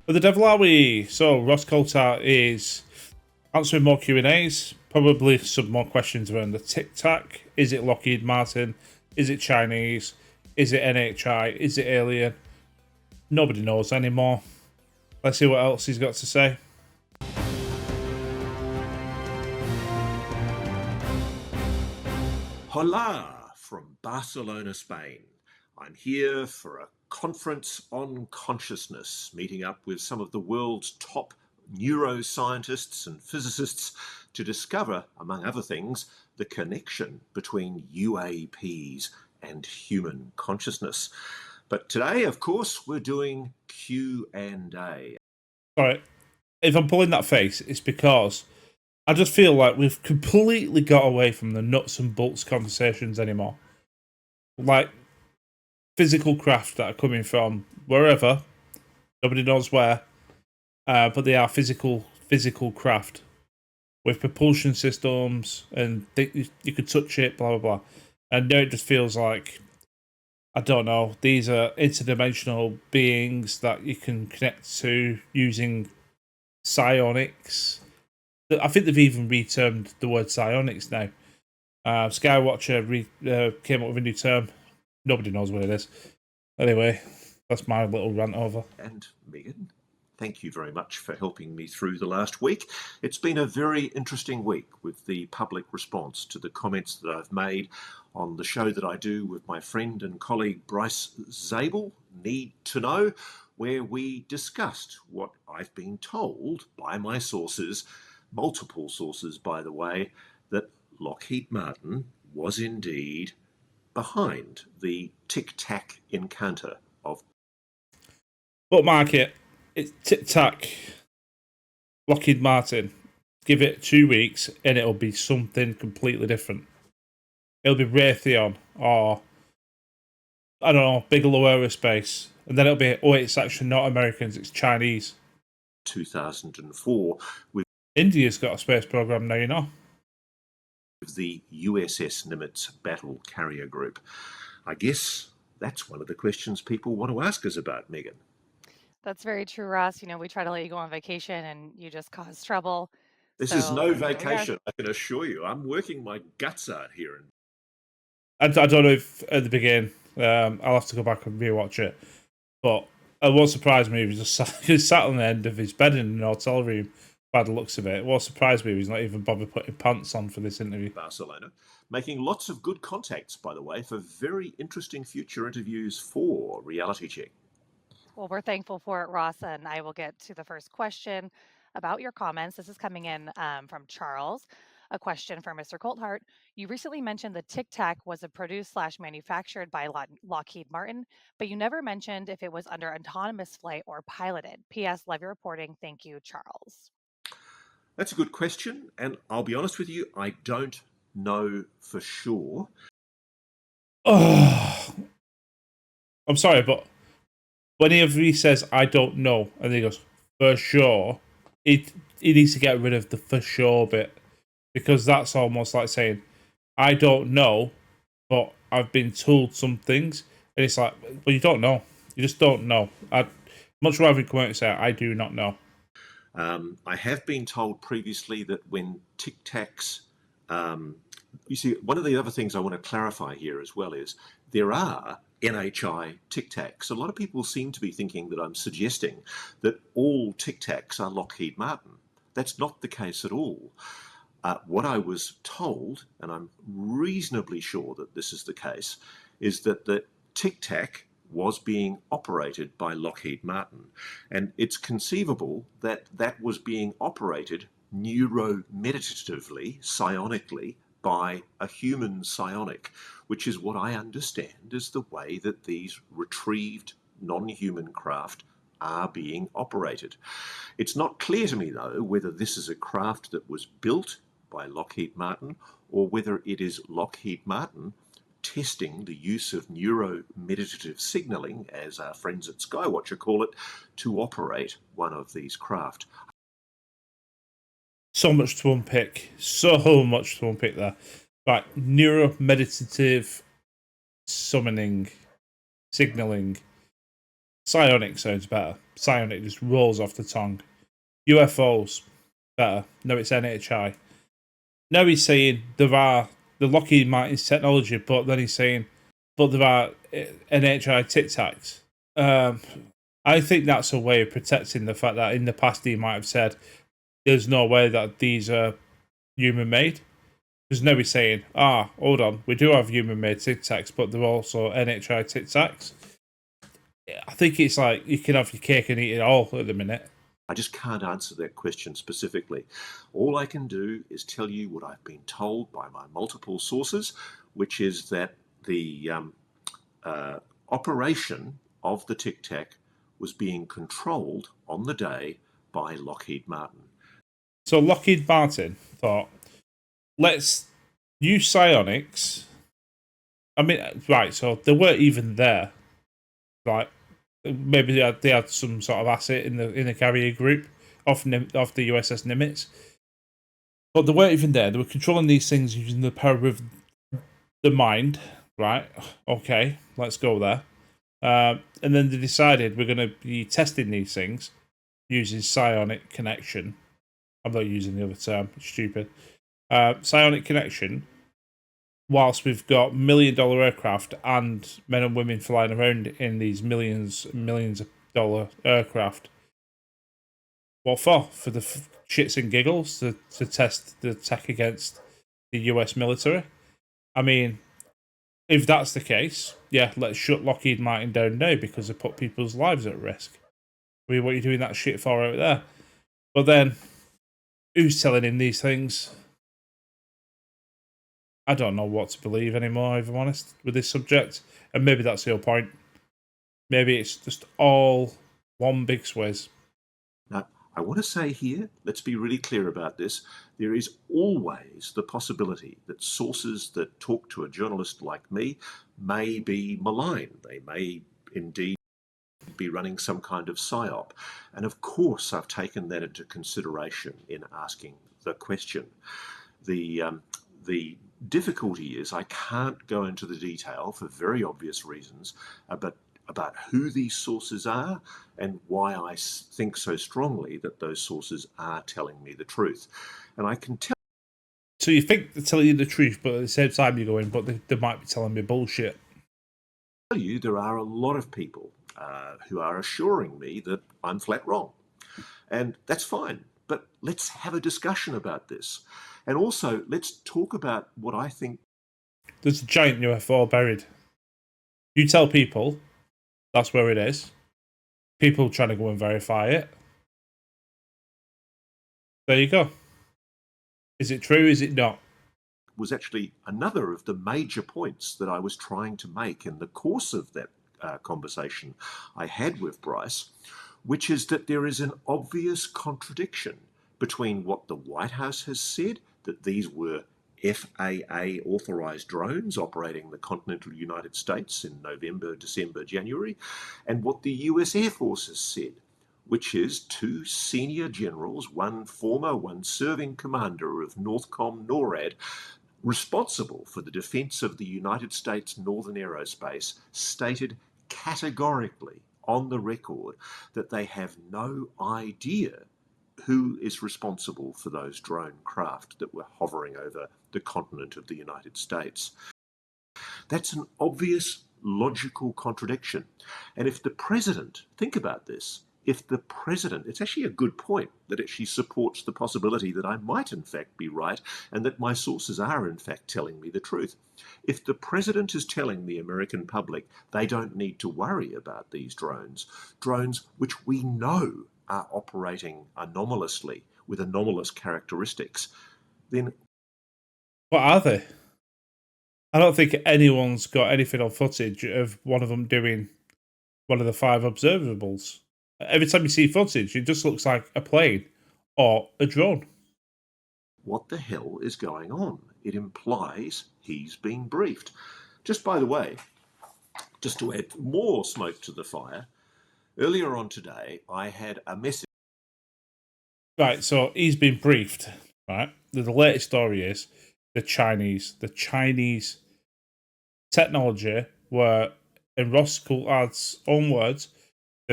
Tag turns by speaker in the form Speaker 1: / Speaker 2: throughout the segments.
Speaker 1: But the devil are we? So Ross Coulthart is answering more Q&As, probably some more questions around the Tic-Tac. Is it Lockheed Martin? Is it Chinese? Is it NHI? Is it alien? Nobody knows anymore. Let's see what else he's got to say.
Speaker 2: Hola from Barcelona, Spain. I'm here for a conference on consciousness, meeting up with some of the world's top neuroscientists and physicists to discover, among other things, the connection between UAPs and human consciousness. But today, of course, we're doing Q&A.
Speaker 1: Alright, if I'm pulling that face, it's because I just feel like we've completely got away from the nuts and bolts conversations anymore. Like, physical craft that are coming from wherever, nobody knows where, but they are physical craft with propulsion systems, and you could touch it, blah, blah, blah. And now it just feels like, I don't know, these are interdimensional beings that you can connect to using psionics. I think they've even retermed the word psionics now. Skywatcher came up with a new term. Nobody knows what it is. Anyway, that's my little rant over.
Speaker 2: And Megan, thank you very much for helping me through the last week. It's been a very interesting week with the public response to the comments that I've made on the show that I do with my friend and colleague Bryce Zabel, Need to Know, where we discussed what I've been told by my sources, multiple sources by the way, that Lockheed Martin was indeed behind the Tic-Tac encounter of...
Speaker 1: But market, it's Tic-Tac, Lockheed Martin. Give it 2 weeks and it'll be something completely different. It'll be Raytheon or, I don't know, Bigelow Aerospace. And then it'll be, oh, it's actually not Americans, it's Chinese.
Speaker 2: 2004 with
Speaker 1: India's got a space program now, you know.
Speaker 2: The USS Nimitz Battle Carrier Group. I guess that's one of the questions people want to ask us about, Megan.
Speaker 3: That's very true, Ross. You know, we try to let you go on vacation and you just cause trouble.
Speaker 2: This is no vacation, I can assure you. I'm working my guts out here.
Speaker 1: I don't know if at the beginning, I'll have to go back and rewatch it. But it won't surprise me if he's sat on the end of his bed in an hotel room by the looks of it. It won't surprise me if he's not even bothered putting pants on for this interview.
Speaker 2: Barcelona, making lots of good contacts, by the way, for very interesting future interviews for Reality Check.
Speaker 3: Well, we're thankful for it, Ross, and I will get to the first question about your comments. This is coming in from Charles. A question for Mr. Coulthart. You recently mentioned the Tic-Tac was produced / manufactured by Lockheed Martin, but you never mentioned if it was under autonomous flight or piloted. P.S. Love your reporting. Thank you, Charles.
Speaker 2: That's a good question, and I'll be honest with you, I don't know for sure.
Speaker 1: Oh, I'm sorry, but whenever he says, I don't know, and then he goes, for sure, he needs to get rid of the for sure bit. Because that's almost like saying, I don't know, but I've been told some things. And it's like, well, you don't know. You just don't know. I'd much rather come out and say, I do not know.
Speaker 2: I have been told previously that when Tic-Tacs... you see, one of the other things I want to clarify here as well is there are NHI Tic-Tacs. A lot of people seem to be thinking that I'm suggesting that all Tic-Tacs are Lockheed Martin. That's not the case at all. What I was told, and I'm reasonably sure that this is the case, is that the Tic-Tac was being operated by Lockheed Martin. And it's conceivable that that was being operated neuromeditatively, psionically, by a human psionic, which is what I understand is the way that these retrieved non-human craft are being operated. It's not clear to me, though, whether this is a craft that was built by Lockheed Martin or whether it is Lockheed Martin testing the use of neuromeditative signaling, as our friends at Skywatcher call it, to operate one of these craft.
Speaker 1: So much to unpick. So much to unpick there. Right, neuromeditative summoning, signaling. Psionic sounds better. Psionic just rolls off the tongue. UFOs, better. No, it's NHI. Now he's saying there are the Lockheed Martin's technology, but then he's saying, but there are NHI Tic-Tacs. I think that's a way of protecting the fact that in the past he might have said there's no way that these are human-made. Because now he's saying, hold on, we do have human-made Tic-Tacs, but they're also NHI Tic-Tacs. I think it's like you can have your cake and eat it all at the minute.
Speaker 2: I just can't answer that question specifically. All I can do is tell you what I've been told by my multiple sources, which is that the operation of the Tic-Tac was being controlled on the day by Lockheed Martin.
Speaker 1: So Lockheed Martin thought, let's use psionics. I mean, right, so they weren't even there. Like, maybe they had some sort of asset in the carrier group off the USS Nimitz. But they weren't even there. They were controlling these things using the power of the mind. Right, okay, let's go there. And then they decided we're going to be testing these things using psionic connection. I'm not using the other term, it's stupid. Psionic connection, whilst we've got $1 million aircraft and men and women flying around in these millions of dollar aircraft. What for? For the shits and giggles to test the tech against the US military? I mean, if that's the case, yeah, let's shut Lockheed Martin down now because they put people's lives at risk. I mean, what are you doing that shit for out there? But then, who's telling him these things? I don't know what to believe anymore, if I'm honest, with this subject. And maybe that's your point. Maybe it's just all one big swizz.
Speaker 2: Now, I want to say here, let's be really clear about this. There is always the possibility that sources that talk to a journalist like me may be malign. They may indeed be running some kind of psyop. And of course, I've taken that into consideration in asking the question. The difficulty is I can't go into the detail for very obvious reasons about who these sources are and why I think so strongly that those sources are telling me the truth. And I can tell.
Speaker 1: So you think they're telling you the truth, but at the same time you're going, but they might be telling me bullshit.
Speaker 2: Tell you there are a lot of people who are assuring me that I'm flat wrong. And that's fine. But let's have a discussion about this. And also, let's talk about what I think.
Speaker 1: There's a giant UFO buried. You tell people that's where it is. People trying to go and verify it. There you go. Is it true? Is it not?
Speaker 2: Was actually another of the major points that I was trying to make in the course of that conversation I had with Bryce, which is that there is an obvious contradiction between what the White House has said, that these were FAA authorized drones operating the continental United States in November, December, January, and what the US Air Force has said, which is two senior generals, one former, one serving commander of Northcom NORAD, responsible for the defense of the United States Northern Aerospace, stated categorically on the record that they have no idea who is responsible for those drone craft that were hovering over the continent of the United States. That's an obvious logical contradiction. And if the president, think about this, if the president, it's actually a good point that it actually supports the possibility that I might in fact be right and that my sources are in fact telling me the truth. If the president is telling the American public they don't need to worry about these drones which we know are operating anomalously with anomalous characteristics, then
Speaker 1: what are they? I don't think anyone's got anything on footage of one of them doing one of the 5 observables. Every time you see footage, it just looks like a plane or a drone.
Speaker 2: What the hell is going on? It implies he's being briefed. Just by the way, just to add more smoke to the fire, earlier on today, I had a message.
Speaker 1: Right, so he's been briefed, right? The latest story is the Chinese technology were, in Ross Coulthart's own words,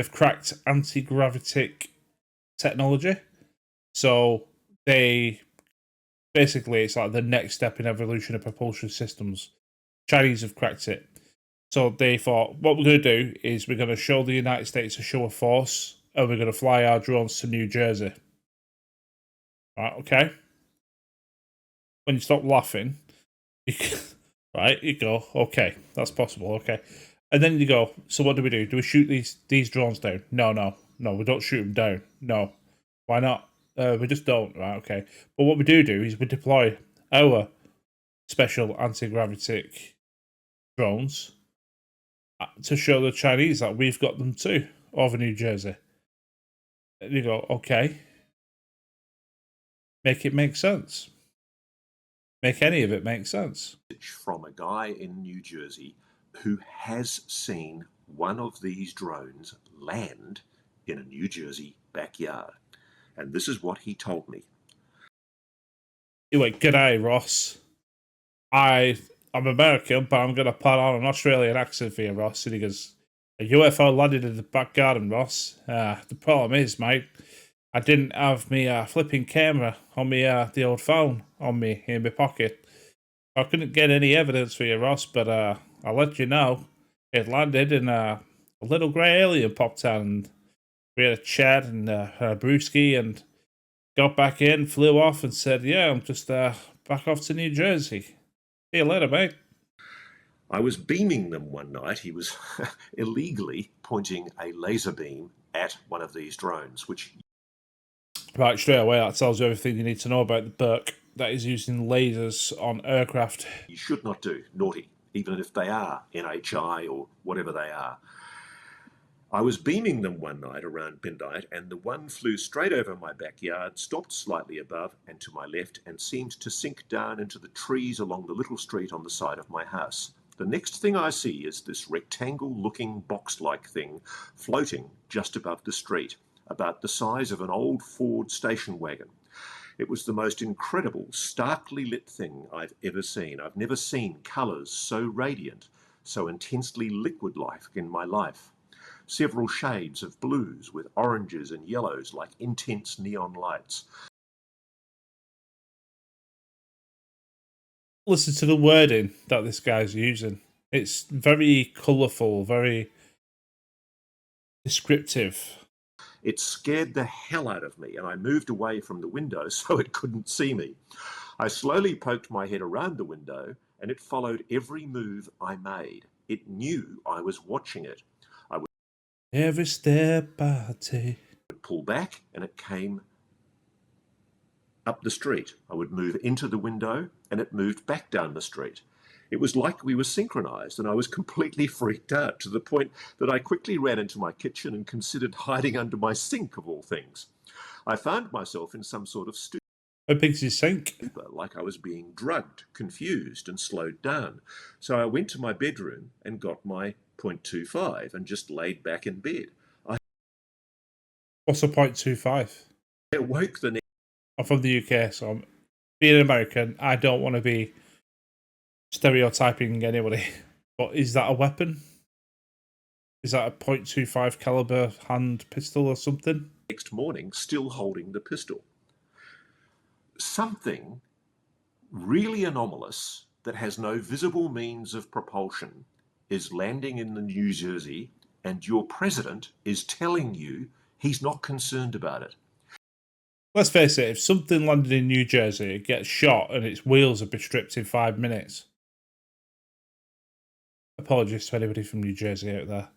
Speaker 1: they've cracked anti-gravitic technology. So they basically, it's like the next step in evolution of propulsion systems. Chinese have cracked it. So they thought, what we're going to do is we're going to show the United States a show of force, and we're going to fly our drones to New Jersey. Right, okay. When you stop laughing, you go, okay, that's possible, okay. And then you go, so what do? Do we shoot these drones down? No, we don't shoot them down. No. Why not? We just don't, right, okay. But what we do is we deploy our special anti-gravitic drones to show the Chinese that we've got them too, over New Jersey. And you go, okay. Make it make sense. Make any of it make sense.
Speaker 2: From a guy in New Jersey who has seen one of these drones land in a New Jersey backyard. And this is what he told me.
Speaker 1: He went, "G'day, Ross. I'm American, but I'm going to put on an Australian accent for you, Ross." And he goes, "A UFO landed in the back garden, Ross. The problem is, mate, I didn't have me flipping camera on me, the old phone on me in my pocket. I couldn't get any evidence for you, Ross, but I'll let you know. It landed and a little grey alien popped out and we had a chat and a brewski and got back in, flew off and said, yeah, I'm just back off to New Jersey. See you later, mate."
Speaker 2: I was beaming them one night. He was illegally pointing a laser beam at one of these drones, which...
Speaker 1: Right, straight away, that tells you everything you need to know about the Burke that is using lasers on aircraft.
Speaker 2: You should not do. Naughty, even if they are NHI or whatever they are. I was beaming them one night around midnight, and the one flew straight over my backyard, stopped slightly above and to my left, and seemed to sink down into the trees along the little street on the side of my house. The next thing I see is this rectangle-looking box-like thing floating just above the street, about the size of an old Ford station wagon. It was the most incredible, starkly lit thing I've ever seen. I've never seen colours so radiant, so intensely liquid-like in my life. Several shades of blues with oranges and yellows like intense neon lights.
Speaker 1: Listen to the wording that this guy's using. It's very colourful, very descriptive.
Speaker 2: It scared the hell out of me, and I moved away from the window so it couldn't see me. I slowly poked my head around the window, and it followed every move I made. It knew I was watching it. I would
Speaker 1: Every step I take.
Speaker 2: pull back, and it came up the street. I would move into the window, and it moved back down the street. It was like we were synchronized, and I was completely freaked out to the point that I quickly ran into my kitchen and considered hiding under my sink, of all things. I found myself in some sort of
Speaker 1: How big's his sink?
Speaker 2: like I was being drugged, confused, and slowed down. So I went to my bedroom and got my .25 and just laid back in bed.
Speaker 1: What's a .25?
Speaker 2: I awoke the next...
Speaker 1: I'm from the UK, so I'm being an American. I don't want to be stereotyping anybody, but is that a weapon? Is that a .25 caliber hand pistol or something?
Speaker 2: Next morning, still holding the pistol. Something really anomalous that has no visible means of propulsion is landing in the New Jersey, and your president is telling you he's not concerned about it.
Speaker 1: Let's face it, if something landed in New Jersey, it gets shot and its wheels are stripped in 5 minutes. Apologies to anybody from New Jersey out there.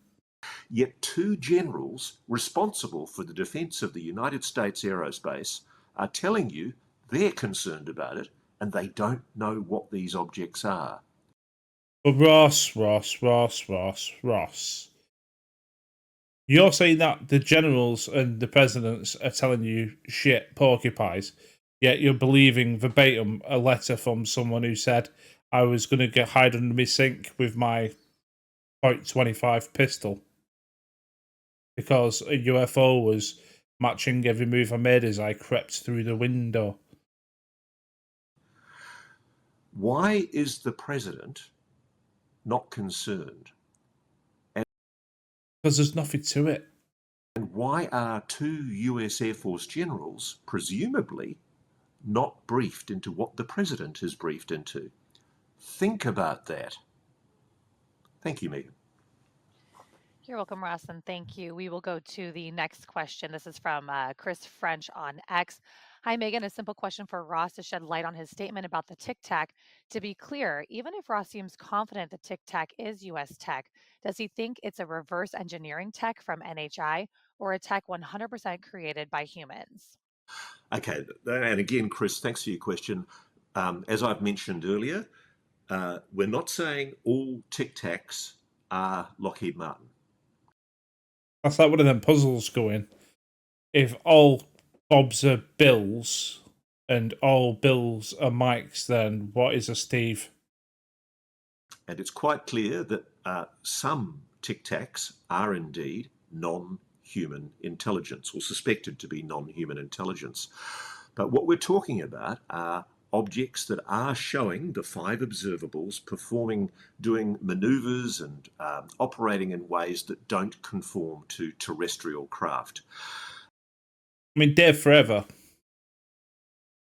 Speaker 2: Yet two generals responsible for the defense of the United States aerospace are telling you they're concerned about it and they don't know what these objects are.
Speaker 1: But Ross. You're saying that the generals and the presidents are telling you shit porcupines, yet you're believing verbatim a letter from someone who said, I was going to hide under my sink with my .25 pistol because a UFO was matching every move I made as I crept through the window.
Speaker 2: Why is the president not concerned?
Speaker 1: Because there's nothing to it.
Speaker 2: why are 2 US Air Force generals presumably not briefed into what the president is briefed into? Think about that. Thank you, Megan.
Speaker 3: You're welcome, Ross, and thank you. We will go to the next question. This is from Chris French on X. Hi, Megan. A simple question for Ross to shed light on his statement about the Tic-Tac. To be clear, even if Ross seems confident the Tic-Tac is U.S. tech, does he think it's a reverse engineering tech from NHI or a tech 100% created by humans?
Speaker 2: Okay, and again, Chris, thanks for your question. As I've mentioned earlier, we're not saying all Tic-Tacs are Lockheed Martin.
Speaker 1: That's like one of them puzzles going. If all Bobs are Bills and all Bills are Mikes, then what is a Steve?
Speaker 2: And it's quite clear that some Tic-Tacs are indeed non-human intelligence, or suspected to be non-human intelligence. But what we're talking about are objects that are showing the 5 observables performing, doing maneuvers and operating in ways that don't conform to terrestrial craft.
Speaker 1: I mean, Dave Fravor,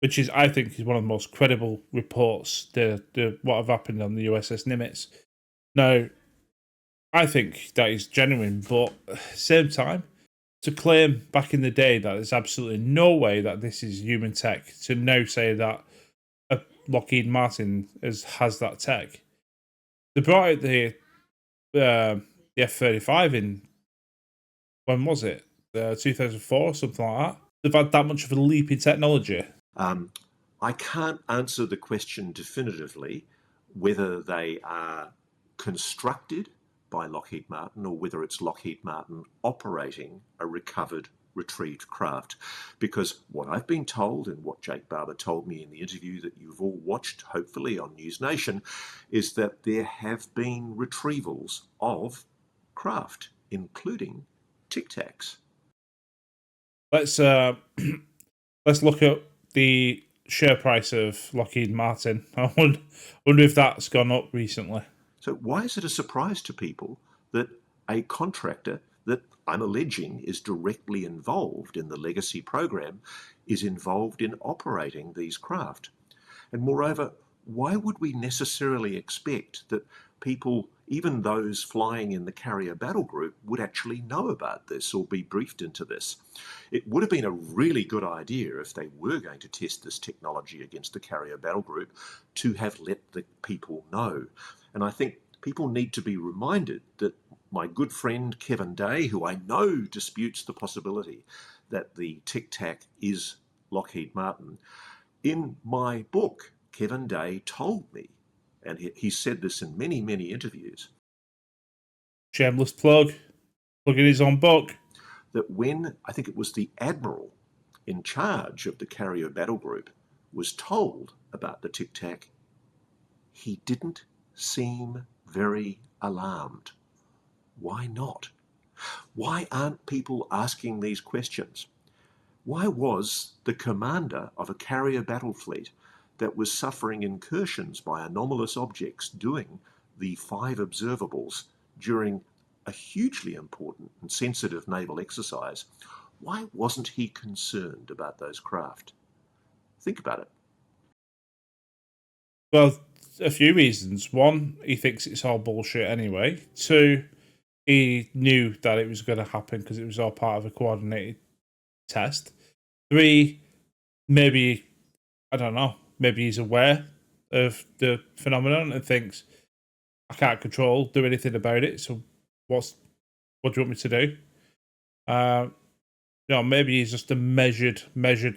Speaker 1: which is, I think, is one of the most credible reports, the what have happened on the USS Nimitz. Now, I think that is genuine, but at the same time, to claim back in the day that there's absolutely no way that this is human tech, to now say that Lockheed Martin has that tech. They brought out the F-35 in, when was it? 2004 or something like that. They've had that much of a leap in technology.
Speaker 2: I can't answer the question definitively whether they are constructed by Lockheed Martin or whether it's Lockheed Martin operating a recovered, retrieved craft. Because what I've been told and what Jake Barber told me in the interview that you've all watched, hopefully on News Nation, is that there have been retrievals of craft, including Tic-Tacs.
Speaker 1: Let's look at the share price of Lockheed Martin. I wonder if that's gone up recently.
Speaker 2: So why is it a surprise to people that a contractor that I'm alleging is directly involved in the legacy program is involved in operating these craft? And moreover, why would we necessarily expect that people, even those flying in the carrier battle group, would actually know about this or be briefed into this? It would have been a really good idea if they were going to test this technology against the carrier battle group to have let the people know. And I think people need to be reminded that my good friend Kevin Day, who I know disputes the possibility that the Tic-Tac is Lockheed Martin, in my book, Kevin Day told me, and he said this in many, many interviews.
Speaker 1: Shameless plug. Plugging his own book.
Speaker 2: That when, I think it was the admiral in charge of the carrier battle group was told about the Tic-Tac, he didn't seem very alarmed. Why not? Why aren't people asking these questions? Why was the commander of a carrier battle fleet that was suffering incursions by anomalous objects doing the 5 observables during a hugely important and sensitive naval exercise, why wasn't he concerned about those craft? Think about it.
Speaker 1: Well, a few reasons. One, he thinks it's all bullshit anyway. Two, he knew that it was going to happen because it was all part of a coordinated test. Three, maybe, I don't know, maybe he's aware of the phenomenon and thinks, I can't do anything about it, so what do you want me to do? Maybe he's just a measured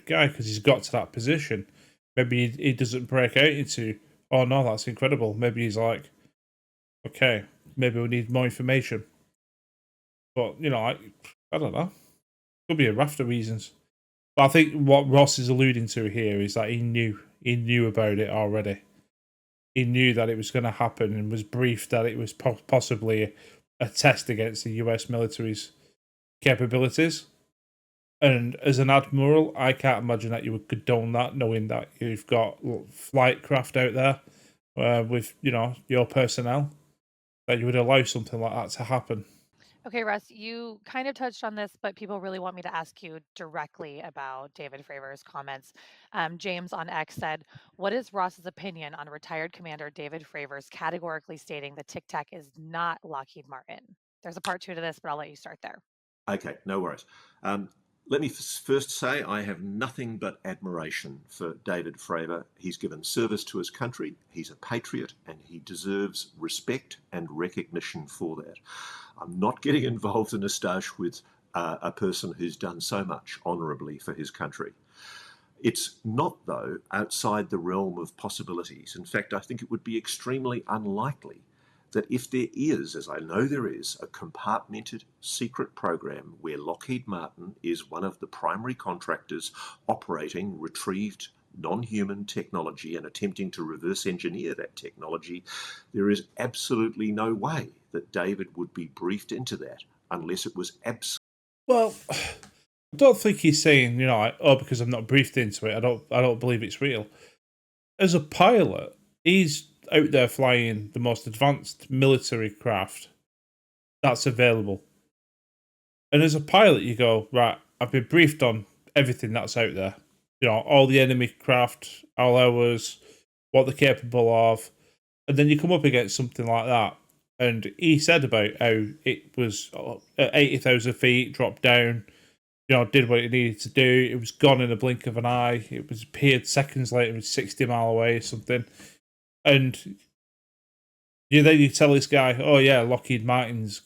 Speaker 1: guy because he's got to that position. Maybe he doesn't break out into, oh no, that's incredible. Maybe he's like, okay, maybe we need more information. But, I don't know. Could be a raft of reasons. But I think what Ross is alluding to here is that he knew about it already. He knew that it was going to happen and was briefed that it was possibly a test against the US military's capabilities. And as an admiral, I can't imagine that you would condone that, knowing that you've got flight craft out there with, your personnel, that you would allow something like that to happen.
Speaker 3: Okay, Russ, you kind of touched on this, but people really want me to ask you directly about David Fravor's comments. James on X said, "What is Ross's opinion on retired Commander David Fravor's categorically stating that Tic-Tac is not Lockheed Martin?" There's a part two to this, but I'll let you start there.
Speaker 2: Okay, no worries. Let me first say I have nothing but admiration for David Fravor. He's given service to his country, he's a patriot, and he deserves respect and recognition for that. I'm not getting involved in a stoush with a person who's done so much honourably for his country. It's not, though, outside the realm of possibilities. In fact, I think it would be extremely unlikely that if there is, as I know there is, a compartmented secret program where Lockheed Martin is one of the primary contractors operating retrieved non-human technology and attempting to reverse engineer that technology, there is absolutely no way that David would be briefed into that unless it was absolutely...
Speaker 1: Well, I don't think he's saying, like, oh, because I'm not briefed into it, I don't believe it's real. As a pilot, he's out there flying the most advanced military craft that's available. And as a pilot, you go, right, I've been briefed on everything that's out there. All the enemy craft, all ours, what they're capable of. And then you come up against something like that. And he said about how it was at 80,000 feet, dropped down, did what it needed to do. It was gone in a blink of an eye. It was appeared seconds later, it was 60 mile away or something. And then you tell this guy, oh yeah, Lockheed Martin's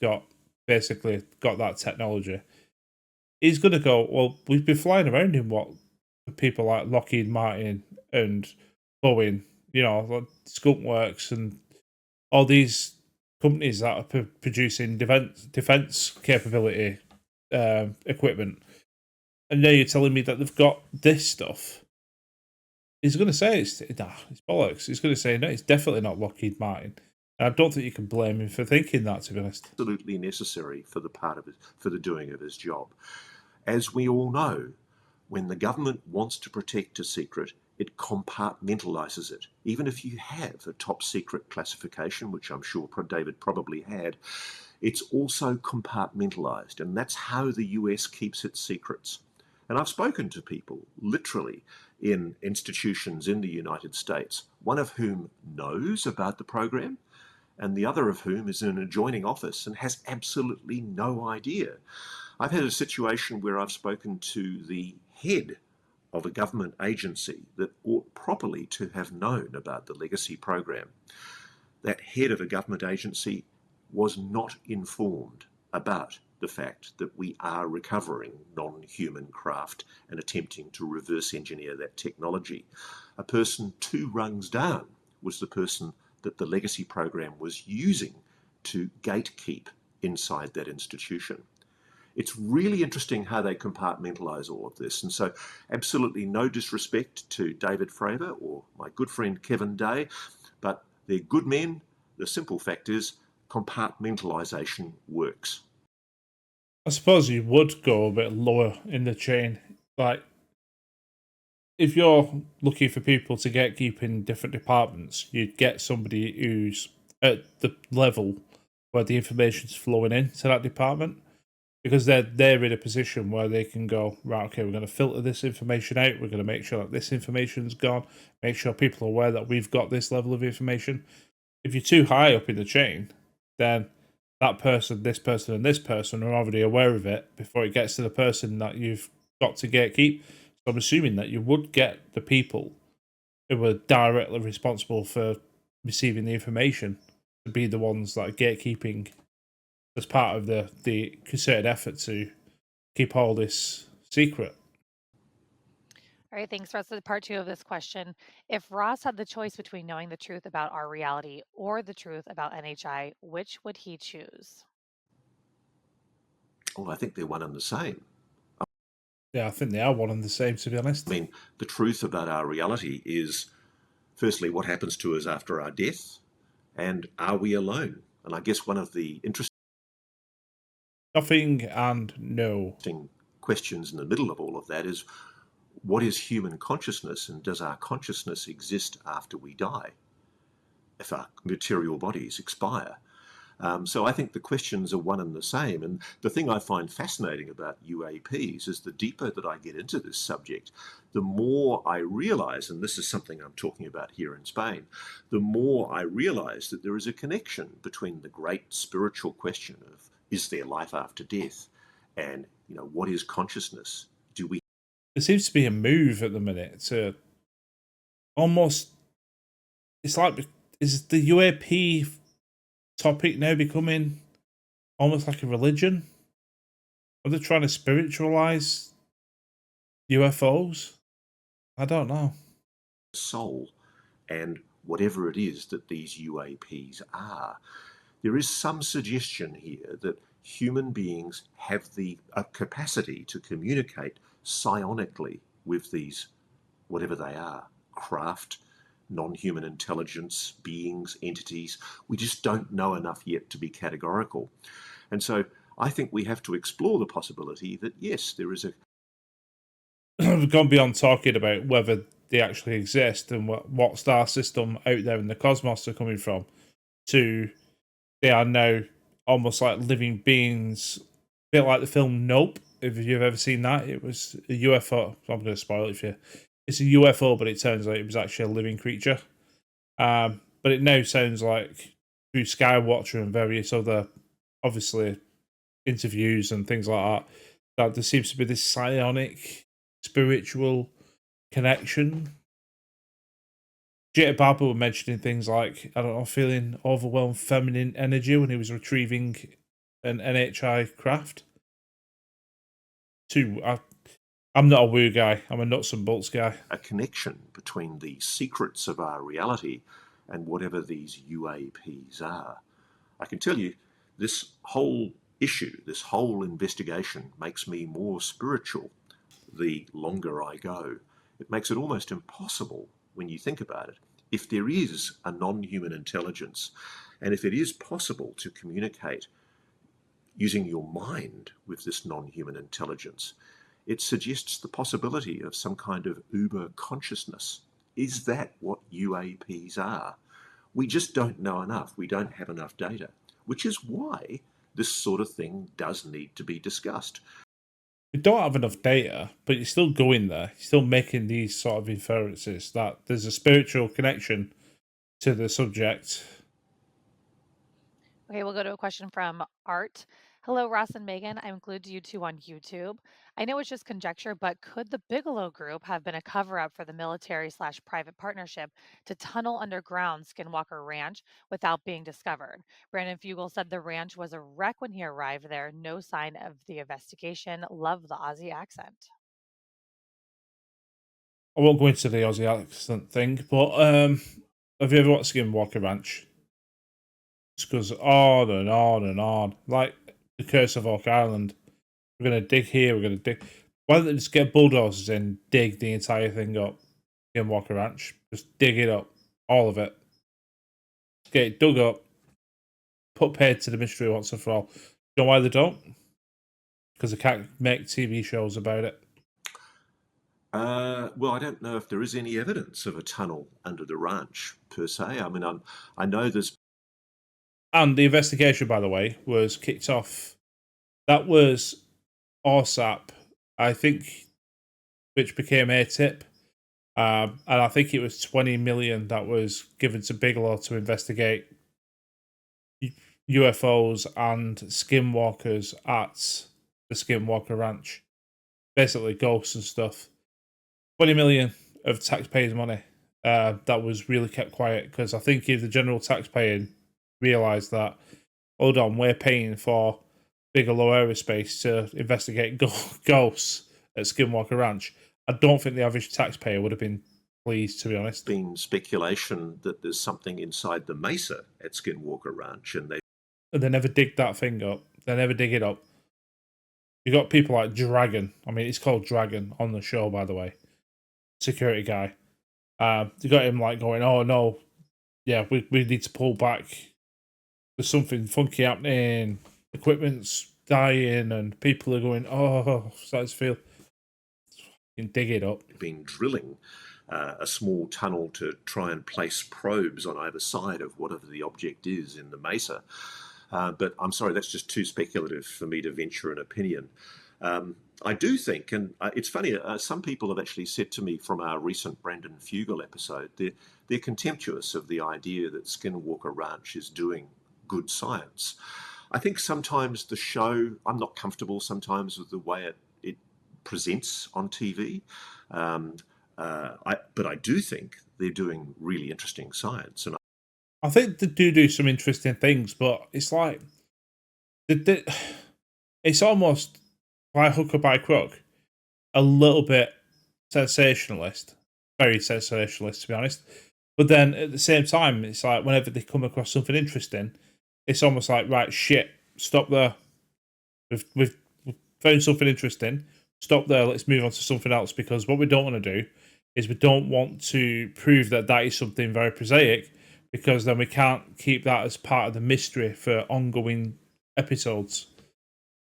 Speaker 1: basically got that technology. He's going to go, well, we've been flying around in what people like Lockheed Martin and Boeing, like Skunkworks and all these companies that are producing defense capability equipment. And now you're telling me that they've got this stuff. He's going to say it's bollocks. He's going to say, no, it's definitely not Lockheed Martin. And I don't think you can blame him for thinking that, to be honest.
Speaker 2: Absolutely necessary for for the doing of his job. As we all know, when the government wants to protect a secret, it compartmentalizes it. Even if you have a top secret classification, which I'm sure David probably had, it's also compartmentalized, and that's how the US keeps its secrets. And I've spoken to people, literally, in institutions in the United States, one of whom knows about the program, and the other of whom is in an adjoining office and has absolutely no idea. I've had a situation where I've spoken to the head of a government agency that ought properly to have known about the legacy program. That head of a government agency was not informed about the fact that we are recovering non-human craft and attempting to reverse engineer that technology. A person 2 rungs down was the person that the legacy program was using to gatekeep inside that institution. It's really interesting how they compartmentalize all of this. And so absolutely no disrespect to David Fravor or my good friend Kevin Day, but they're good men. The simple fact is compartmentalization works.
Speaker 1: I suppose you would go a bit lower in the chain. Like, if you're looking for people to gatekeep in different departments, you'd get somebody who's at the level where the information's flowing into that department, because they're in a position where they can go, right, okay, we're going to filter this information out, we're going to make sure that this information's gone, make sure people are aware that we've got this level of information. If you're too high up in the chain, then that person, this person, and this person are already aware of it before it gets to the person that you've got to gatekeep. So I'm assuming that you would get the people who were directly responsible for receiving the information to be the ones that are gatekeeping as part of the concerted effort to keep all this secret.
Speaker 3: All right, thanks, Russ. Part two of this question. If Ross had the choice between knowing the truth about our reality or the truth about NHI, which would he choose?
Speaker 2: Well, I think they're one and the same.
Speaker 1: Yeah, I think they are one and the same, to be honest.
Speaker 2: I mean, the truth about our reality is, firstly, what happens to us after our death, and are we alone? And I guess one of the interesting
Speaker 1: Nothing and no.
Speaker 2: questions in the middle of all of that is, what is human consciousness, and does our consciousness exist after we die, if our material bodies expire? So I think the questions are one and the same. And the thing I find fascinating about UAPs is the deeper that I get into this subject, the more I realize, and this is something I'm talking about here in Spain, the more I realize that there is a connection between the great spiritual question of, is there life after death? And, what is consciousness? Do we
Speaker 1: There seems to be a move at the minute to almost. It's like, is the UAP topic now becoming almost like a religion? Are they trying to spiritualize UFOs? I don't know.
Speaker 2: soul and whatever it is that these UAPs are? There is some suggestion here that human beings have the capacity to communicate psionically with these, whatever they are, craft, non-human intelligence, beings, entities. We just don't know enough yet to be categorical. And so I think we have to explore the possibility that, yes, there is a
Speaker 1: We've gone beyond talking about whether they actually exist and what star system out there in the cosmos they're coming from, to they are now almost like living beings, a bit like the film Nope. If you've ever seen that, it was a UFO. I'm going to spoil it for you. It's a UFO, but it turns out it was actually a living creature. But it now sounds like, through Skywatcher and various other, obviously, interviews and things like that, that there seems to be this psionic, spiritual connection. Jita Baba were mentioning things like, I don't know, feeling overwhelmed feminine energy when he was retrieving an NHI craft. I'm not a woo guy. I'm a nuts and bolts guy.
Speaker 2: A connection between the secrets of our reality and whatever these UAPs are. I can tell you, this whole issue, this whole investigation makes me more spiritual the longer I go. It makes it almost impossible when you think about it. If there is a non-human intelligence, and if it is possible to communicate using your mind with this non-human intelligence, it suggests the possibility of some kind of uber consciousness. Is that what UAPs are? We just don't know enough. We don't have enough data, which is why this sort of thing does need to be discussed.
Speaker 1: We don't have enough data, but you're still going there. You're still making these sort of inferences that there's a spiritual connection to the subject.
Speaker 3: Okay, we'll go to a question from Art. Hello, Ross and Megan. I'm glued to you two on YouTube. I know it's just conjecture, but could the Bigelow Group have been a cover up for the military/private partnership to tunnel underground Skinwalker Ranch without being discovered? Brandon Fugel said the ranch was a wreck when he arrived there. No sign of the investigation. Love the Aussie accent.
Speaker 1: I won't go into the Aussie accent thing, but have you ever watched Skinwalker Ranch? Just goes on and on and on. Like the Curse of Oak Island. We're going to dig here, we're going to dig. Why don't they just get bulldozers and dig the entire thing up? Skinwalker Ranch. Just dig it up. All of it. Just get it dug up. Put paid to the mystery once and for all. You know why they don't? Because they can't make TV shows about it.
Speaker 2: Well, I don't know if there is any evidence of a tunnel under the ranch per se. I mean, I know there's.
Speaker 1: And the investigation, by the way, was kicked off. That was ORSAP, I think, which became ATIP. And I think it was 20 million that was given to Bigelow to investigate UFOs and skinwalkers at the Skinwalker Ranch. Basically, ghosts and stuff. 20 million of taxpayers' money that was really kept quiet, because I think if the general taxpayer realised that, hold on, we're paying for Bigelow Aerospace to investigate ghosts at Skinwalker Ranch, I don't think the average taxpayer would have been pleased, to be honest.
Speaker 2: Been speculation that there's something inside the mesa at Skinwalker Ranch, and
Speaker 1: they never dig that thing up. They never dig it up. You got people like Dragon. I mean, it's called Dragon on the show, by the way. Security guy. You got him like going, "Oh no, yeah, we need to pull back. There's something funky happening. Equipment's dying, and people are going, oh, starting to feel." You can dig it up.
Speaker 2: been drilling a small tunnel to try and place probes on either side of whatever the object is in the mesa. But I'm sorry, that's just too speculative for me to venture an opinion. I do think, and it's funny, some people have actually said to me from our recent Brandon Fugel episode, they're contemptuous of the idea that Skinwalker Ranch is doing good science. I think sometimes the show, I'm not comfortable sometimes with the way it presents on TV. But I do think they're doing really interesting science. And
Speaker 1: I think they do some interesting things, but it's like it's almost by hook or by crook, a little bit sensationalist, very sensationalist to be honest. But then at the same time, it's like whenever they come across something interesting, it's almost like, right, shit, stop there. We've found something interesting. Stop there. Let's move on to something else, because what we don't want to do is we don't want to prove that is something very prosaic, because then we can't keep that as part of the mystery for ongoing episodes.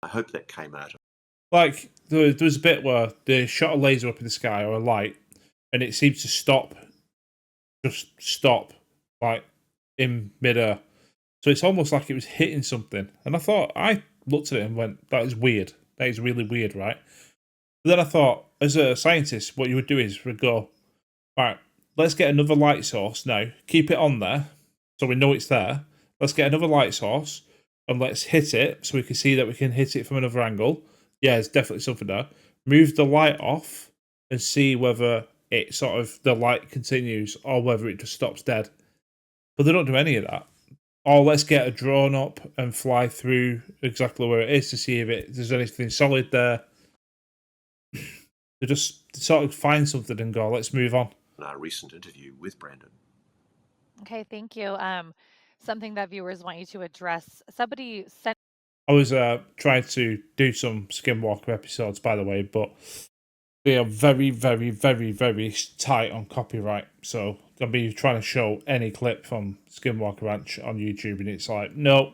Speaker 2: I hope that came out.
Speaker 1: Like, there was a bit where they shot a laser up in the sky, or a light, and it seemed to just stop, like, in midair. So it's almost like it was hitting something. And I looked at it and went, that is weird. That is really weird, right? But then I thought, as a scientist, what you would do is we'd go, right, let's get another light source now. Keep it on there so we know it's there. Let's get another light source and let's hit it so we can see that we can hit it from another angle. Yeah, there's definitely something there. Move the light off and see whether it the light continues or whether it just stops dead. But they don't do any of that. Or let's get a drone up and fly through exactly where it is to see if there's anything solid there. They just sort of find something and go, let's move on.
Speaker 2: In our recent interview with Brandon.
Speaker 3: Okay, thank you. Something that viewers want you to address. Somebody sent.
Speaker 1: I was trying to do some Skinwalker episodes, by the way, but they are very, very, very, very tight on copyright. So I'll be trying to show any clip from Skinwalker Ranch on YouTube, and it's like, nope,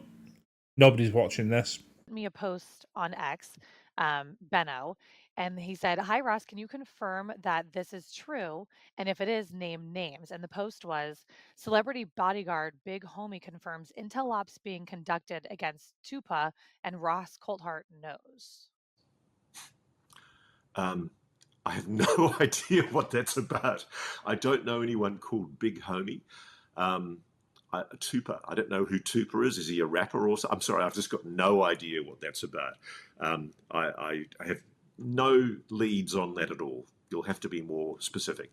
Speaker 1: nobody's watching this.
Speaker 3: Me a post on X, Benno, and he said, "Hi Ross, can you confirm that this is true? And if it is, name names." And the post was, "Celebrity bodyguard Big Homie confirms intel ops being conducted against Tupa, and Ross Coulthart knows."
Speaker 2: I have no idea what that's about. I don't know anyone called Big Homie. Tupa, I don't know who Tupa is. Is he a rapper or something? I'm sorry, I've just got no idea what that's about. I have no leads on that at all. You'll have to be more specific.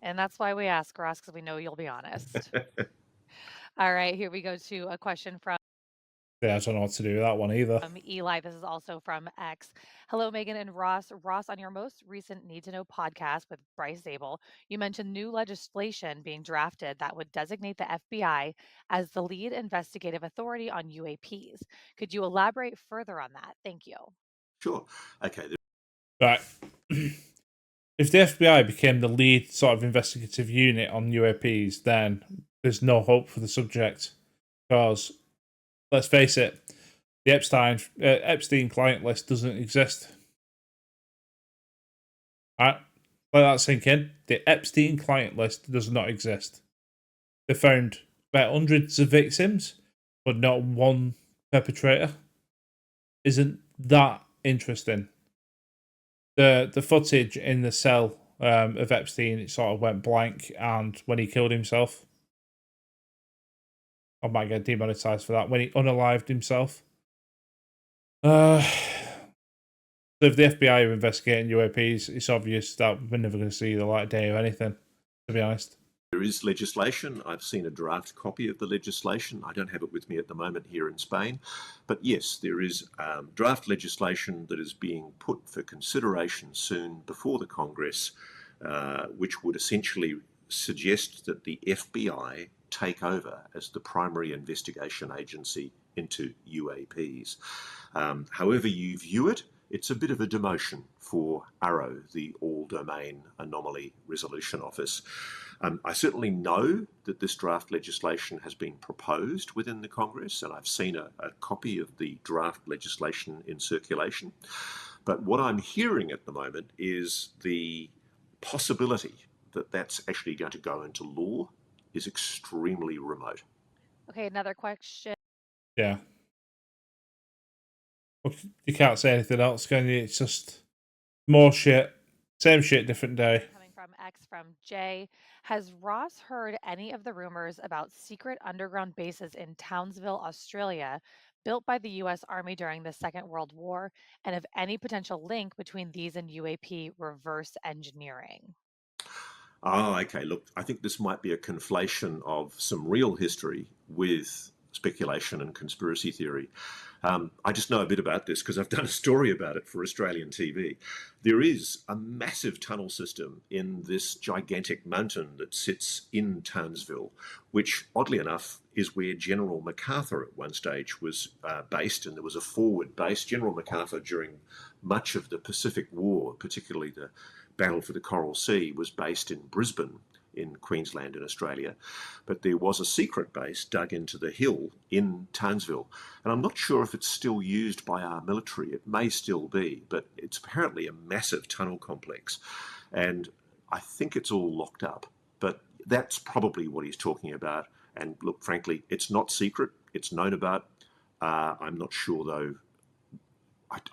Speaker 3: And that's why we ask, Ross, because we know you'll be honest. All right, here we go to a question from
Speaker 1: Yeah, I don't know what to do with that one either.
Speaker 3: Eli. This is also from X. Hello, Megan and Ross. Ross, on your most recent Need to Know podcast with Bryce Zabel, you mentioned new legislation being drafted that would designate the FBI as the lead investigative authority on UAPs. Could you elaborate further on that? Thank you.
Speaker 2: Sure. Okay.
Speaker 1: Right. If the FBI became the lead sort of investigative unit on UAPs, then there's no hope for the subject. Because, let's face it, the Epstein client list doesn't exist. Alright? Let that sink in. The Epstein client list does not exist. They found about hundreds of victims, but not one perpetrator. Isn't that interesting? The footage in the cell of Epstein, it sort of went blank, and when he killed himself, I might get demonetized for that, when he unalived himself. So if the FBI are investigating UAPs, it's obvious that we're never going to see the light of day or anything, to be honest.
Speaker 2: There is legislation. I've seen a draft copy of the legislation. I don't have it with me at the moment here in Spain. But yes, there is draft legislation that is being put for consideration soon before the Congress, which would essentially suggest that the FBI take over as the primary investigation agency into UAPs. However you view it, it's a bit of a demotion for ARRO, the All Domain Anomaly Resolution Office. I certainly know that this draft legislation has been proposed within the Congress, and I've seen a copy of the draft legislation in circulation. But what I'm hearing at the moment is the possibility that that's actually going to go into law is extremely remote.
Speaker 3: Okay, another question.
Speaker 1: Yeah. Well, you can't say anything else, can you? It's just more shit. Same shit, different day.
Speaker 3: Coming from X from Jay, has Ross heard any of the rumors about secret underground bases in Townsville, Australia, built by the US Army during the Second World War, and of any potential link between these and UAP reverse engineering?
Speaker 2: Oh, okay. Look, I think this might be a conflation of some real history with speculation and conspiracy theory. I just know a bit about this because I've done a story about it for Australian TV. There is a massive tunnel system in this gigantic mountain that sits in Townsville, which, oddly enough, is where General MacArthur at one stage was based, and there was a forward base. General MacArthur, during much of the Pacific War, particularly the Battle for the Coral Sea, was based in Brisbane in Queensland in Australia, but there was a secret base dug into the hill in Townsville. And I'm not sure if it's still used by our military. It may still be, but it's apparently a massive tunnel complex. And I think it's all locked up, but that's probably what he's talking about. And look, frankly, it's not secret, it's known about. I'm not sure, though.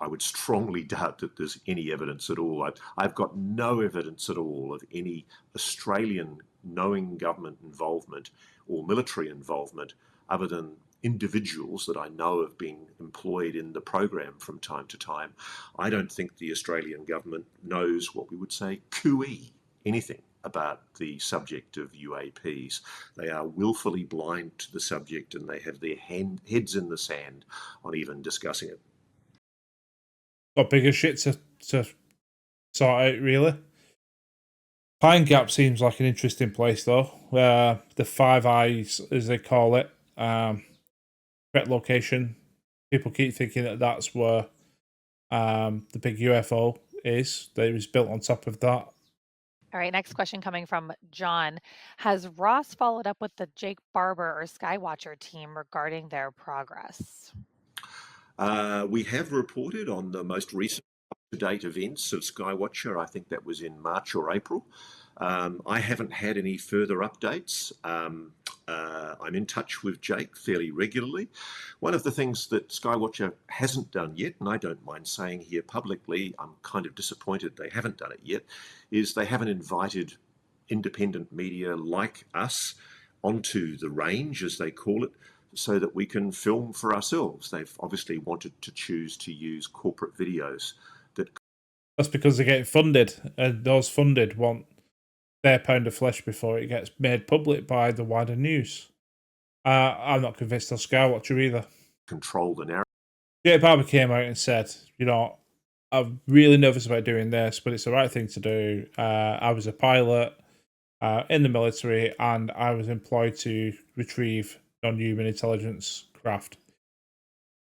Speaker 2: I would strongly doubt that there's any evidence at all. I've got no evidence at all of any Australian knowing government involvement or military involvement other than individuals that I know of being employed in the program from time to time. I don't think the Australian government knows what we would say cooey, anything about the subject of UAPs. They are willfully blind to the subject and they have their heads in the sand on even discussing it.
Speaker 1: Got bigger shit to sort out, really. Pine Gap seems like an interesting place, though. The Five Eyes, as they call it, correct location. People keep thinking that that's where the big UFO is. That it was built on top of that.
Speaker 3: All right, next question coming from John. Has Ross followed up with the Jake Barber or Skywatcher team regarding their progress?
Speaker 2: We have reported on the most recent up-to-date events of Skywatcher. I think that was in March or April. I haven't had any further updates. I'm in touch with Jake fairly regularly. One of the things that Skywatcher hasn't done yet, and I don't mind saying here publicly, I'm kind of disappointed they haven't done it yet, is they haven't invited independent media like us onto the range, as they call it, so that we can film for ourselves. They've obviously wanted to choose to use corporate videos that.
Speaker 1: That's because they're getting funded, and those funded want their pound of flesh before it gets made public by the wider news. I'm not convinced on Skywatcher either.
Speaker 2: Control the narrative.
Speaker 1: Jake Barber came out and said, I'm really nervous about doing this, but it's the right thing to do. I was a pilot in the military, and I was employed to retrieve non-human intelligence craft.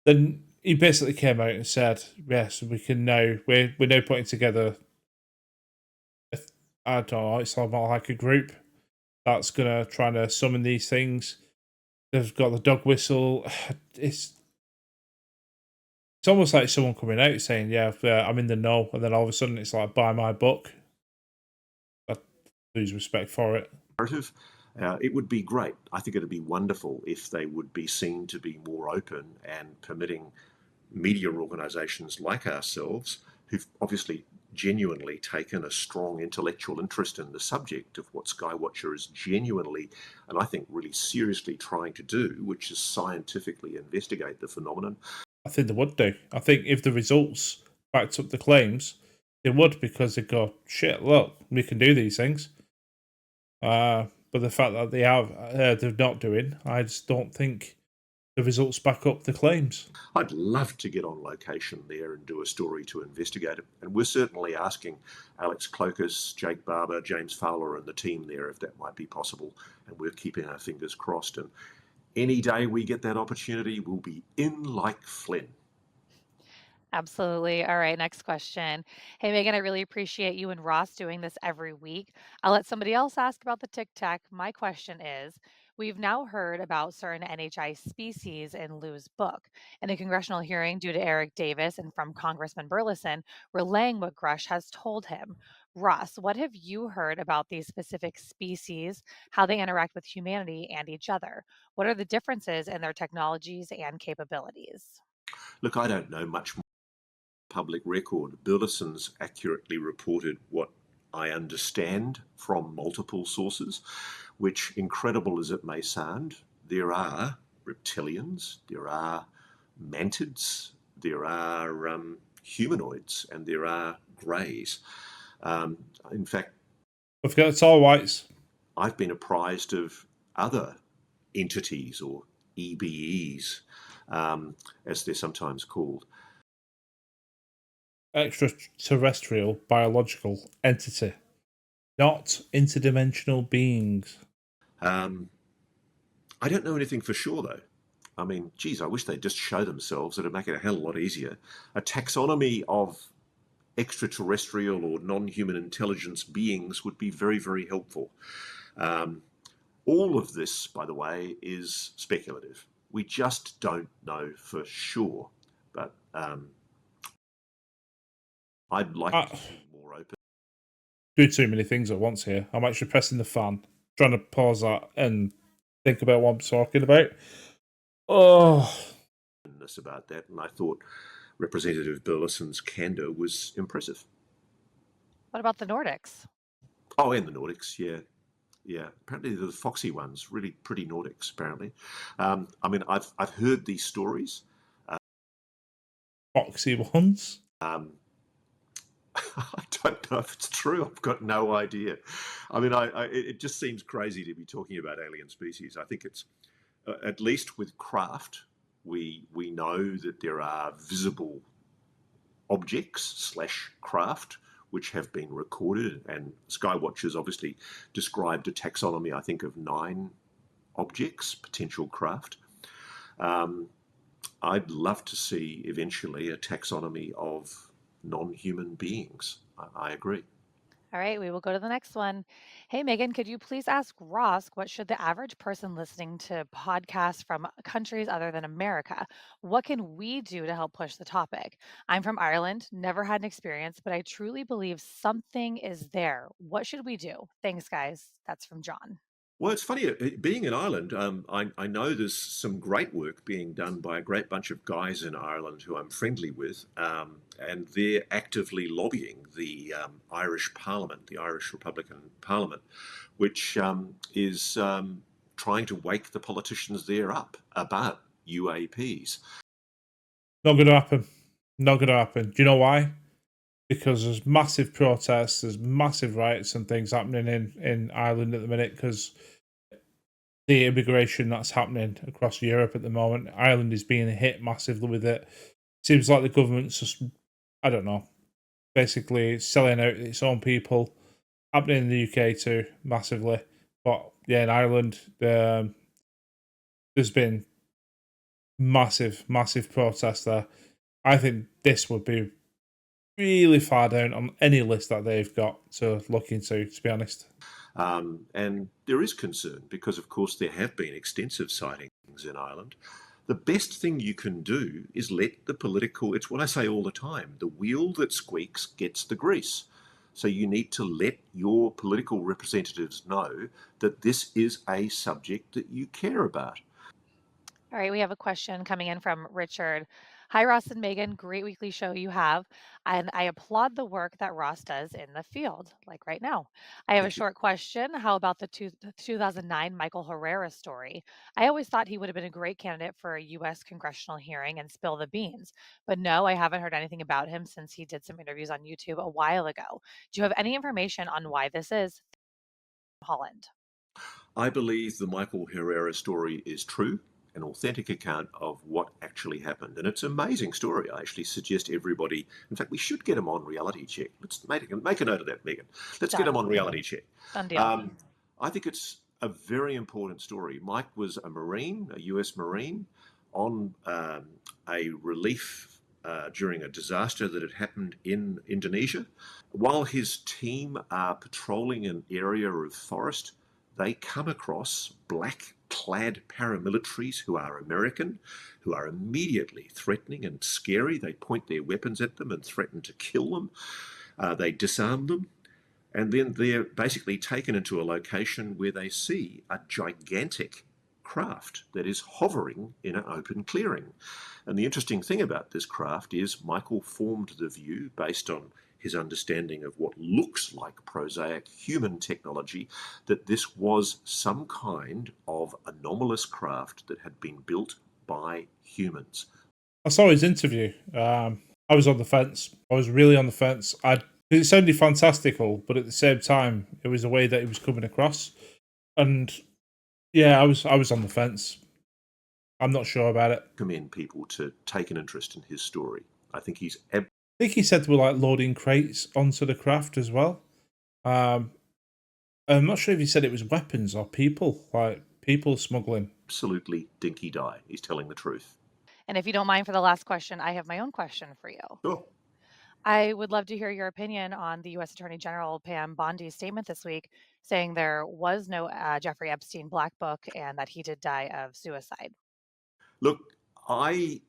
Speaker 1: Then he basically came out and said, yes, we can now, we're now putting together, I don't know, it's more like a group that's going to try to summon these things. They've got the dog whistle. It's almost like someone coming out saying, yeah, I'm in the know, and then all of a sudden it's like, buy my book. I lose respect for it.
Speaker 2: It would be great. I think it would be wonderful if they would be seen to be more open and permitting media organisations like ourselves, who've obviously genuinely taken a strong intellectual interest in the subject of what Skywatcher is genuinely, and I think really seriously trying to do, which is scientifically investigate the phenomenon.
Speaker 1: I think they would do. I think if the results backed up the claims, they would, because they go, shit, look, we can do these things. But the fact that they're not doing, I just don't think the results back up the claims.
Speaker 2: I'd love to get on location there and do a story to investigate it. And we're certainly asking Alex Clokas, Jake Barber, James Fowler and the team there if that might be possible. And we're keeping our fingers crossed. And any day we get that opportunity, we'll be in like Flynn.
Speaker 3: Absolutely. All right, next question. Hey, Megan, I really appreciate you and Ross doing this every week. I'll let somebody else ask about the Tic-Tac. My question is, we've now heard about certain NHI species in Lou's book. In a congressional hearing due to Eric Davis and from Congressman Burleson, relaying what Grush has told him. Ross, what have you heard about these specific species, how they interact with humanity and each other? What are the differences in their technologies and capabilities?
Speaker 2: Look, I don't know much more public record. Burleson's accurately reported what I understand from multiple sources, which, incredible as it may sound, there are reptilians, there are mantids, there are humanoids, and there are greys. In fact,
Speaker 1: We've got tall whites.
Speaker 2: I've been apprised of other entities or EBEs, as they're sometimes called.
Speaker 1: Extraterrestrial biological entity, not interdimensional beings.
Speaker 2: I don't know anything for sure, though. I mean, geez, I wish they'd just show themselves. It'd make it a hell of a lot easier. A taxonomy of extraterrestrial or non-human intelligence beings would be very, very helpful. All of this, by the way, is speculative. We just don't know for sure. But I'd like to see more open.
Speaker 1: Do too many things at once here. I'm actually pressing the fan, trying to pause that and think about what I'm talking about. Oh,
Speaker 2: About that, and I thought Representative Burleson's candor was impressive.
Speaker 3: What about the Nordics?
Speaker 2: Oh, and the Nordics, yeah. Apparently, the foxy ones, really pretty Nordics. Apparently, I mean, I've heard these stories.
Speaker 1: foxy ones.
Speaker 2: I don't know if it's true. I've got no idea. I mean, it just seems crazy to be talking about alien species. I think it's at least with craft, we know that there are visible objects / craft which have been recorded, and Skywatcher's obviously described a taxonomy, I think, of 9 objects, potential craft. I'd love to see eventually a taxonomy of non-human beings. I agree.
Speaker 3: All right, we will go to the next one. Hey, Megan, could you please ask Ross what should the average person listening to podcasts from countries other than America? What can we do to help push the topic? I'm from Ireland, never had an experience, but I truly believe something is there. What should we do? Thanks, guys. That's from John.
Speaker 2: Well, it's funny, being in Ireland, I know there's some great work being done by a great bunch of guys in Ireland who I'm friendly with, and they're actively lobbying the Irish Parliament, the Irish Republican Parliament, which is trying to wake the politicians there up about UAPs.
Speaker 1: Not going to happen. Not going to happen. Do you know why? Because there's massive protests, there's massive riots and things happening in Ireland at the minute because the immigration that's happening across Europe at the moment. Ireland is being hit massively with it. Seems like the government's just, I don't know, basically selling out its own people. Happening in the UK too, massively. But yeah, in Ireland, there's been massive protest there. I think this would be really far down on any list that they've got to look into, to be honest.
Speaker 2: And there is concern because, of course, there have been extensive sightings in Ireland. The best thing you can do is let the political, it's what I say all the time, the wheel that squeaks gets the grease. So you need to let your political representatives know that this is a subject that you care about.
Speaker 3: All right, we have a question coming in from Richard. Hi, Ross and Megan. Great weekly show you have. And I applaud the work that Ross does in the field, like right now. I have a
Speaker 2: Thank you.
Speaker 3: short question. How about the 2009 Michael Herrera story? I always thought he would have been a great candidate for a U.S. congressional hearing and spill the beans. But no, I haven't heard anything about him since he did some interviews on YouTube a while ago. Do you have any information on why this is? Holland.
Speaker 2: I believe the Michael Herrera story is true, an authentic account of what actually happened. And it's an amazing story. I actually suggest everybody, in fact, we should get him on Reality Check. Let's make a note of that, Megan. Let's get him on Reality Check.
Speaker 3: Done deal.
Speaker 2: I think it's a very important story. Mike was a Marine, a US Marine, on a relief during a disaster that had happened in Indonesia. While his team are patrolling an area of forest, they come across black-clad paramilitaries who are American, who are immediately threatening and scary. They point their weapons at them and threaten to kill them. They disarm them. And then they're basically taken into a location where they see a gigantic craft that is hovering in an open clearing. And the interesting thing about this craft is Michael formed the view based on his understanding of what looks like prosaic human technology, that this was some kind of anomalous craft that had been built by humans.
Speaker 1: I saw his interview. I was on the fence. I was really on the fence. It sounded fantastical, but at the same time, it was the way that he was coming across. And yeah, I was on the fence. I'm not sure about it.
Speaker 2: Recommend people to take an interest in his story. I think he's
Speaker 1: I think he said they were like loading crates onto the craft as well. I'm not sure if he said it was weapons or people, like people smuggling.
Speaker 2: absolutely dinky die. He's telling the truth.
Speaker 3: And if you don't mind, for the last question, I have my own question for you.
Speaker 2: Sure.
Speaker 3: I would love to hear your opinion on the U.S. Attorney General Pam Bondi's statement this week saying there was no Jeffrey Epstein black book and that he did die of suicide.
Speaker 2: Look, I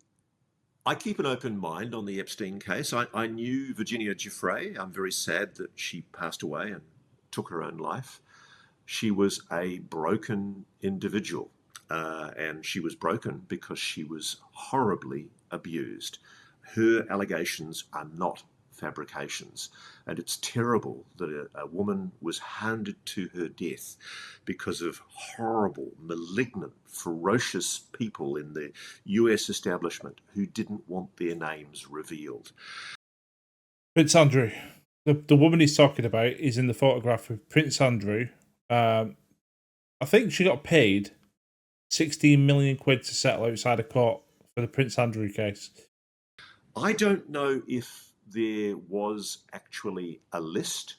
Speaker 2: keep an open mind on the Epstein case. I knew Virginia Giuffre. I'm very sad that she passed away and took her own life. She was a broken individual, and she was broken because she was horribly abused. Her allegations are not fabrications, and it's terrible that a woman was handed to her death because of horrible, malignant, ferocious people in the US establishment who didn't want their names revealed.
Speaker 1: Prince Andrew. The woman he's talking about is in the photograph with Prince Andrew. I think she got paid 16 million quid to settle outside of court for the Prince Andrew case.
Speaker 2: I don't know if there was actually a list,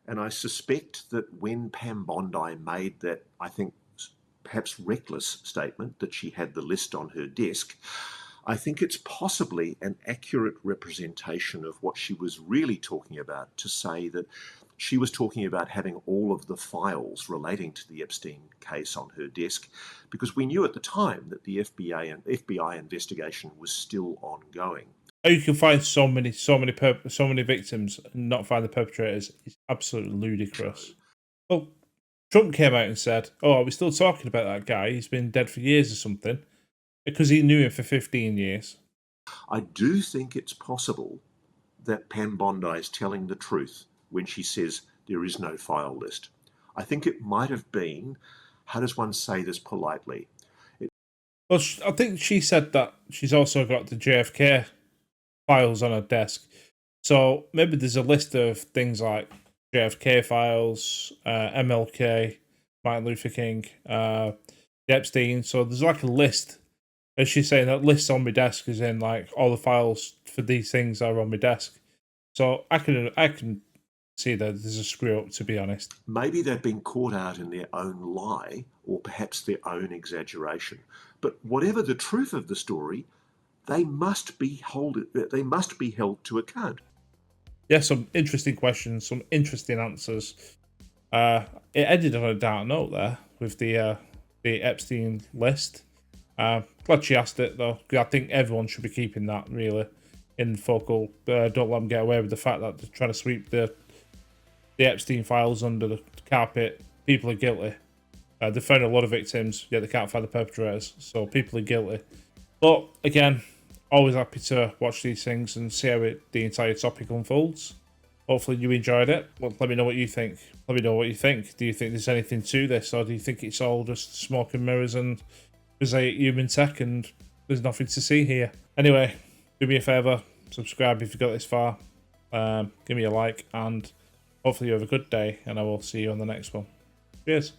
Speaker 2: and I suspect that when Pam Bondi made that, I think, perhaps reckless statement that she had the list on her desk, I think it's possibly an accurate representation of what she was really talking about, to say that she was talking about having all of the files relating to the Epstein case on her desk, because we knew at the time that the FBI investigation was still ongoing.
Speaker 1: How you can find so many victims and not find the perpetrators is absolutely ludicrous. Well, Trump came out and said, "Oh, are we still talking about that guy? He's been dead for years or something," because he knew him for 15 years.
Speaker 2: I do think it's possible that Pam Bondi is telling the truth when she says there is no file list. I think it might have been, how does one say this politely?
Speaker 1: Well, I think she said that she's also got the JFK files on her desk. So maybe there's a list of things like JFK files, MLK, Martin Luther King, the Epstein. So there's like a list. As she's saying, that list on my desk is in like all the files for these things are on my desk. So I can see that there's a screw up, to be honest.
Speaker 2: Maybe they've been caught out in their own lie, or perhaps their own exaggeration. But whatever the truth of the story, they must be held to account.
Speaker 1: Yeah, some interesting questions, some interesting answers. It ended on a dark note there with the Epstein list. Glad she asked it though. I think everyone should be keeping that really in focal. Don't let them get away with the fact that they're trying to sweep the Epstein files under the carpet. People are guilty. They found a lot of victims, yet they can't find the perpetrators. So people are guilty. But again, always happy to watch these things and see how the entire topic unfolds. Hopefully you enjoyed it. Well, let me know what you think. Let me know what you think. Do you think there's anything to this, or do you think it's all just smoke and mirrors and prosaic human tech and there's nothing to see here? Anyway, do me a favour, subscribe if you got this far. Give me a like, and hopefully you have a good day, and I will see you on the next one. Cheers.